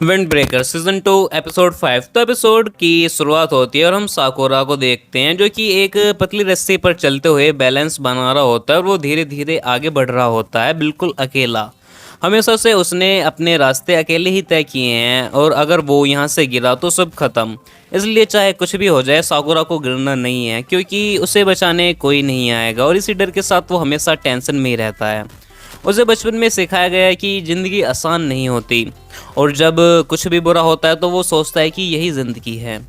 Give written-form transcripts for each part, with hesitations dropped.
Wind breaker season 2 episode 5। तो episode की शुरुआत होती है और हम साकुरा को देखते हैं जो कि एक पतली रस्सी पर चलते हुए बैलेंस बना रहा होता है और वो धीरे धीरे आगे बढ़ रहा होता है, बिल्कुल अकेला। हमेशा से उसने अपने रास्ते अकेले ही तय किए हैं और अगर वो यहाँ से गिरा तो सब खत्म। इसलिए चाहे कुछ भी हो जाए साकुरा को गिरना नहीं है, क्योंकि उसे बचाने कोई नहीं आएगा और इसी डर के साथ वो हमेशा टेंशन में ही रहता है। उसे बचपन में सिखाया गया है कि ज़िंदगी आसान नहीं होती और जब कुछ भी बुरा होता है तो वो सोचता है कि यही ज़िंदगी है।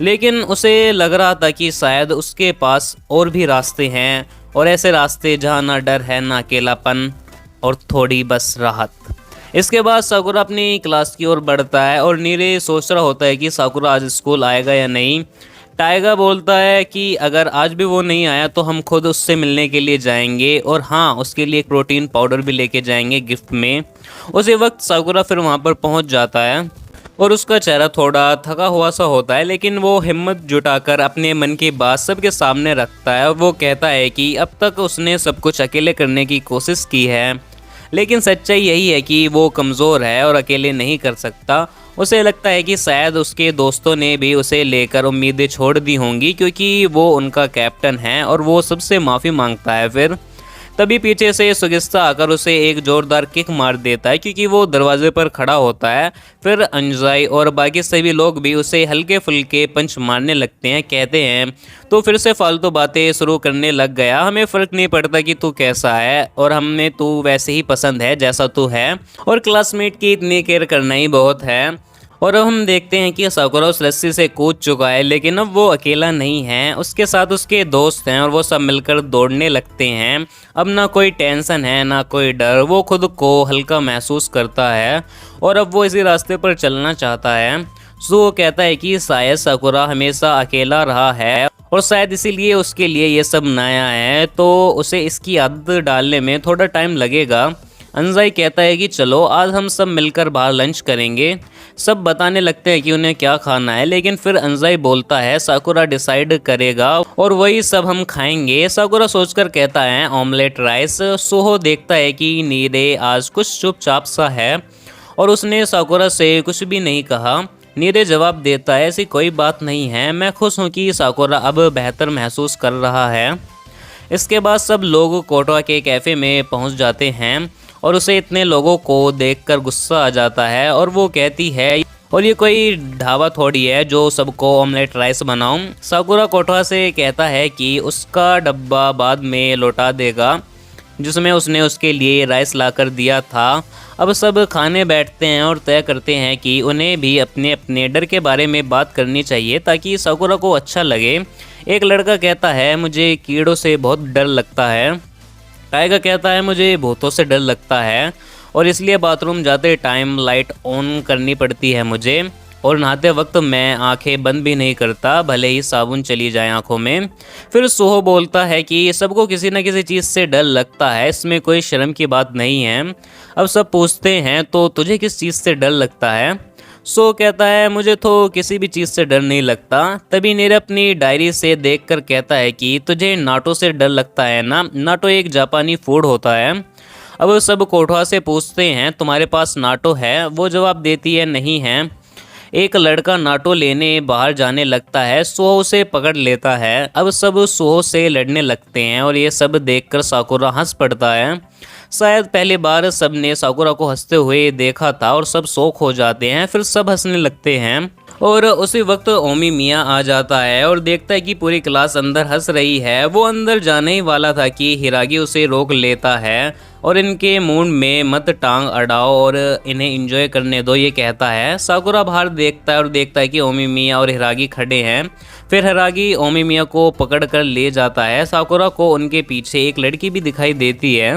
लेकिन उसे लग रहा था कि शायद उसके पास और भी रास्ते हैं, और ऐसे रास्ते जहाँ ना डर है ना अकेलापन और थोड़ी बस राहत। इसके बाद साकुरा अपनी क्लास की ओर बढ़ता है और नीरे सोच रहा होता है कि साकुरा आज स्कूल आएगा या नहीं। टाइगर बोलता है कि अगर आज भी वो नहीं आया तो हम खुद उससे मिलने के लिए जाएंगे, और हाँ, उसके लिए एक प्रोटीन पाउडर भी लेके जाएंगे गिफ्ट में। उसी वक्त साकुरा फिर वहाँ पर पहुँच जाता है और उसका चेहरा थोड़ा थका हुआ सा होता है, लेकिन वो हिम्मत जुटाकर अपने मन की बात सबके सामने रखता है और वो कहता है कि अब तक उसने सब कुछ अकेले करने की कोशिश की है, लेकिन सच्चाई यही है कि वो कमज़ोर है और अकेले नहीं कर सकता। उसे लगता है कि शायद उसके दोस्तों ने भी उसे लेकर उम्मीदें छोड़ दी होंगी, क्योंकि वो उनका कैप्टन है और वो सबसे माफ़ी मांगता है। फिर तभी पीछे से सुगिस्ता आकर उसे एक जोरदार किक मार देता है, क्योंकि वो दरवाजे पर खड़ा होता है। फिर अंजाई और बाकी सभी लोग भी उसे हल्के फुल्के पंच मारने लगते हैं। कहते हैं तो फिर से फालतू बातें शुरू करने लग गया, हमें फ़र्क नहीं पड़ता कि तू कैसा है और हमें तू वैसे ही पसंद है जैसा तू है, और क्लासमेट की इतनी केयर करना ही बहुत है। और अब हम देखते हैं कि साकुरा उस रस्सी से कूद चुका है, लेकिन अब वो अकेला नहीं है, उसके साथ उसके दोस्त हैं और वो सब मिलकर दौड़ने लगते हैं। अब ना कोई टेंशन है ना कोई डर, वो खुद को हल्का महसूस करता है और अब वो इसी रास्ते पर चलना चाहता है। सो वो कहता है कि शायद साकुरा हमेशा अकेला रहा है और शायद इसीलिए उसके लिए ये सब नया है, तो उसे इसकी आदत डालने में थोड़ा टाइम लगेगा। अंजाई कहता है कि चलो आज हम सब मिलकर बाहर लंच करेंगे। सब बताने लगते हैं कि उन्हें क्या खाना है, लेकिन फिर अंजाई बोलता है साकुरा डिसाइड करेगा और वही सब हम खाएंगे। साकुरा सोचकर कहता है ऑमलेट राइस। सोहो देखता है कि नीरे आज कुछ चुपचाप सा है और उसने साकुरा से कुछ भी नहीं कहा। नीरे जवाब देता है ऐसी कोई बात नहीं है, मैं खुश हूँ कि साकुरा अब बेहतर महसूस कर रहा है। इसके बाद सब लोग कोटवा के कैफ़े में पहुँच जाते हैं और उसे इतने लोगों को देखकर गुस्सा आ जाता है और वो कहती है और ये कोई ढाबा थोड़ी है जो सबको ऑमलेट राइस बनाऊं। साकुरा कोटवा से कहता है कि उसका डब्बा बाद में लौटा देगा जिसमें उसने उसके लिए राइस लाकर दिया था। अब सब खाने बैठते हैं और तय करते हैं कि उन्हें भी अपने अपने डर के बारे में बात करनी चाहिए ताकि साकुरा को अच्छा लगे। एक लड़का कहता है मुझे कीड़ों से बहुत डर लगता है। टाइगर कहता है मुझे भूतों से डर लगता है और इसलिए बाथरूम जाते टाइम लाइट ऑन करनी पड़ती है मुझे, और नहाते वक्त मैं आंखें बंद भी नहीं करता भले ही साबुन चली जाए आंखों में। फिर सोहो बोलता है कि सबको किसी न किसी चीज़ से डर लगता है, इसमें कोई शर्म की बात नहीं है। अब सब पूछते हैं तो तुझे किस चीज़ से डर लगता है। सो कहता है मुझे तो किसी भी चीज़ से डर नहीं लगता। तभी नीरे अपनी डायरी से देखकर कहता है कि तुझे नाटो से डर लगता है ना। नाटो एक जापानी फूड होता है। अब सब कोटवा से पूछते हैं तुम्हारे पास नाटो है। वो जवाब देती है नहीं है। एक लड़का नाटो लेने बाहर जाने लगता है। सोहो उसे पकड़ लेता है। अब सब सोहो से लड़ने लगते हैं और ये सब देखकर साकुरा हंस पड़ता है। शायद पहली बार सबने साकुरा को हंसते हुए देखा था और सब शौक हो जाते हैं। फिर सब हंसने लगते हैं और उसी वक्त ओमी मिया आ जाता है और देखता है कि पूरी क्लास अंदर हंस रही है। वो अंदर जाने ही वाला था कि हिरागी उसे रोक लेता है और इनके मूड में मत टांग अड़ाओ और इन्हें एंजॉय करने दो, ये कहता है। साकुरा बाहर देखता है और देखता है कि ओमी मिया और हिरागी खड़े हैं। फिर हिरागी ओमी मिया को पकड़ कर ले जाता है। साकुरा को उनके पीछे एक लड़की भी दिखाई देती है।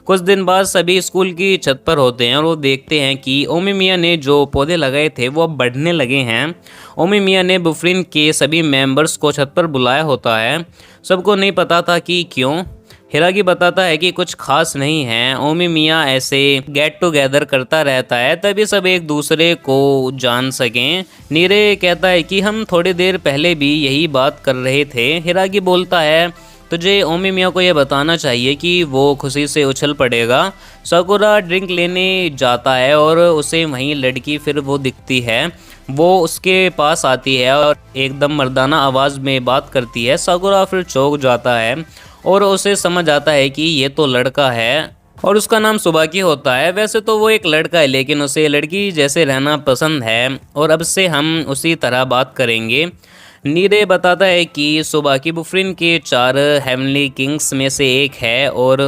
कुछ दिन बाद सभी स्कूल की छत पर होते हैं और वो देखते हैं कि ओमी मिया ने जो पौधे लगाए थे वो अब बढ़ने लगे हैं। ओमी मिया ने बुफरिन के सभी मेंबर्स को छत पर बुलाया होता है। सबको नहीं पता था कि क्यों। हिरागी बताता है कि कुछ खास नहीं है, ओमी मिया ऐसे गेट टुगेदर करता रहता है तभी सब एक दूसरे को जान सकें। नीरे कहता है कि हम थोड़ी देर पहले भी यही बात कर रहे थे। हिरागी बोलता है तुझे ओमी मिया को ये बताना चाहिए कि वो खुशी से उछल पड़ेगा। साकुरा ड्रिंक लेने जाता है और उसे वहीं लड़की फिर वो दिखती है। वो उसके पास आती है और एकदम मर्दाना आवाज़ में बात करती है। साकुरा फिर चौंक जाता है और उसे समझ आता है कि ये तो लड़का है और उसका नाम सुबाकी होता है। वैसे तो वो एक लड़का है लेकिन उसे लड़की जैसे रहना पसंद है और अब से हम उसी तरह बात करेंगे। नीरे बताता है कि सुबाकी बुफरिन के 4 हेवनली किंग्स में से एक है और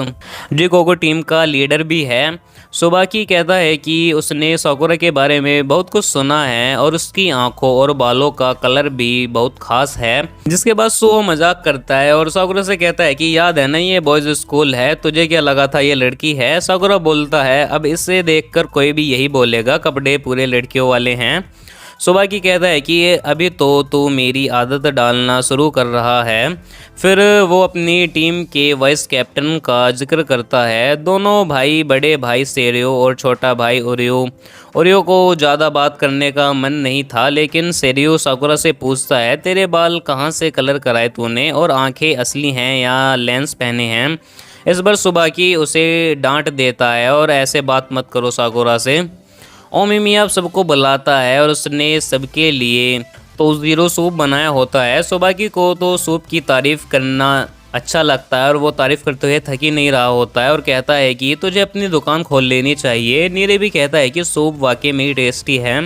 जिगोगो टीम का लीडर भी है। सुबाकी कहता है कि उसने साकुरा के बारे में बहुत कुछ सुना है और उसकी आंखों और बालों का कलर भी बहुत खास है। जिसके बाद सो मजाक करता है और साकुरा से कहता है कि याद है ना, ये बॉयज स्कूल है, तुझे क्या लगा था ये लड़की है। साकुरा बोलता है अब इसे देखकर कोई भी यही बोलेगा, कपड़े पूरे लड़कियों वाले हैं। सुबाकी कहता है कि अभी तो तू मेरी आदत डालना शुरू कर रहा है। फिर वो अपनी टीम के वाइस कैप्टन का जिक्र करता है। दोनों भाई, बड़े भाई सेरियो और छोटा भाई ओरियो को ज़्यादा बात करने का मन नहीं था, लेकिन सेरियो साकुरा से पूछता है तेरे बाल कहाँ से कलर कराए तूने और आंखें असली हैं या लेंस पहने हैं। इस बार सुबाकी उसे डांट देता है और ऐसे बात मत करो साकुरा से। ओमी मिया सबको बुलाता है और उसने सबके लिए तो ज़ीरो सूप बनाया होता है। सुबाकी को तो सूप की तारीफ़ करना अच्छा लगता है और वो तारीफ़ करते हुए थक ही नहीं रहा होता है और कहता है कि तुझे अपनी दुकान खोल लेनी चाहिए। नीरे भी कहता है कि सूप वाकई में ही टेस्टी है,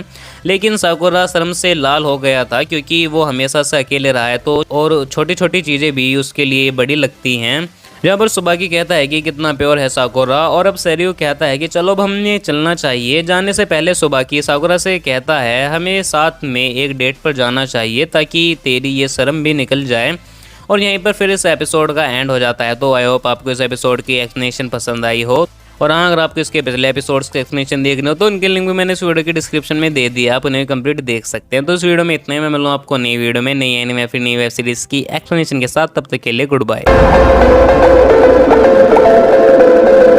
लेकिन साकुरा शर्म से लाल हो गया था क्योंकि वो हमेशा से अकेले रहा है तो और छोटी छोटी चीज़ें भी उसके लिए बड़ी लगती हैं। जहाँ पर सुबाकी कहता है कि कितना प्योर है साकुरा और अब सेरियो कहता है कि चलो अब हमें चलना चाहिए। जाने से पहले सुबाकी साकुरा से कहता है हमें साथ में एक डेट पर जाना चाहिए ताकि तेरी ये शर्म भी निकल जाए। और यहीं पर फिर इस एपिसोड का एंड हो जाता है। तो आई होप आपको इस एपिसोड की एक्सप्लेनेशन पसंद आई हो और हाँ, अगर आपको इसके पिछले एपिसोड्स के एक्सप्लेनेशन देखने हो तो उनके लिंक भी मैंने इस वीडियो की डिस्क्रिप्शन में दे दिया, आप उन्हें कंप्लीट देख सकते हैं। तो इस वीडियो में इतना ही, मैं मिलूँ आपको नई वीडियो में नई एनिमे फिर नई वेब सीरीज़ की एक्सप्लेनेशन के साथ। तब तक के लिए गुड बाय।